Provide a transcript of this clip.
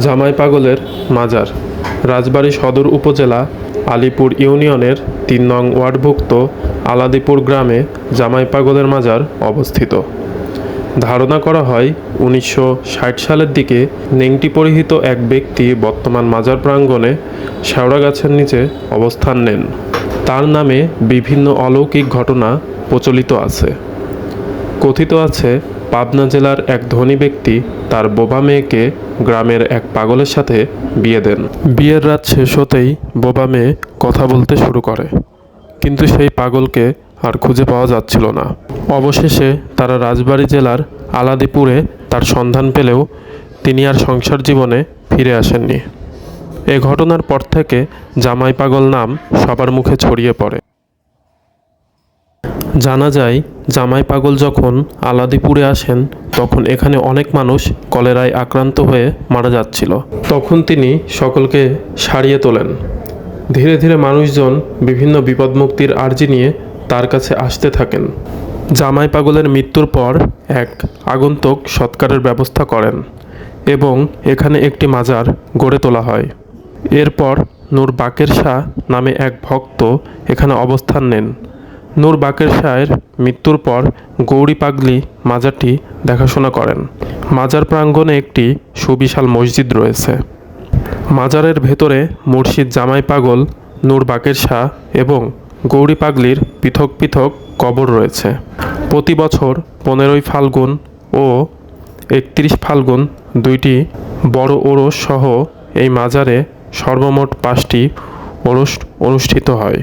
জামাই পাগলের মাজার রাজবাড়ী সদর উপজেলা আলীপুর ইউনিয়নের ৩ নং ওয়ার্ডভুক্ত আলাদীপুর গ্রামে জামাই পাগলের মাজার অবস্থিত। ধারণা করা হয় ১৯৬০ সালের দিকে নেংটি পরিহিত এক ব্যক্তি বর্তমান মাজার প্রাঙ্গণে শেওড়া গাছের নিচে অবস্থান নেন। তার নামে বিভিন্ন অলৌকিক ঘটনা প্রচলিত আছে। কথিত আছে, পাবনা জেলার এক ধনী ব্যক্তি তার বোবা মেয়েকে গ্রামের এক পাগলের সাথে বিয়ে দেন। বিয়ের রাত শেষ হতেই বোবা মেয়ে কথা বলতে শুরু করে, কিন্তু সেই পাগলকে আর খুঁজে পাওয়া যাচ্ছিল না। অবশেষে তারা রাজবাড়ী জেলার আলাদীপুরে তার সন্ধান পেলেও তিনি আর সংসার জীবনে ফিরে আসেননি। এ ঘটনার পর থেকে জামাই পাগল নাম সবার মুখে ছড়িয়ে পড়ে। জানা যায়, জামাই পাগল যখন আলাদীপুরে আসেন তখন এখানে অনেক মানুষ কলেরায় আক্রান্ত হয়ে মারা যাচ্ছিল। তখন তিনি সকলকে সারিয়ে তোলেন। ধীরে ধীরে মানুষজন বিভিন্ন বিপদমুক্তির আর্জি নিয়ে তার কাছে আসতে থাকেন। জামাই পাগলের মৃত্যুর পর এক আগন্তুক সৎকারের ব্যবস্থা করেন এবং এখানে একটি মাজার গড়ে তোলা হয়। এরপর নূর বাকের শাহ নামে এক ভক্ত এখানে অবস্থান নেন। নূর বাকের শাহের মৃত্যুর পর গৌরী পাগলি মাজারটি দেখাশোনা করেন। মাজার প্রাঙ্গণে একটি সুবিশাল মসজিদ রয়েছে। মাজারের ভেতরে মুর্শিদ জামাই পাগল, নূর বাকের শাহ এবং গৌরী পাগলির পৃথক পৃথক কবর রয়েছে। প্রতি বছর ১৫ই ফাল্গুন ও ৩১ ফাল্গুন দুইটি বড় ওরস সহ এই মাজারে সর্বমোট ৫টি ওরস অনুষ্ঠিত হয়।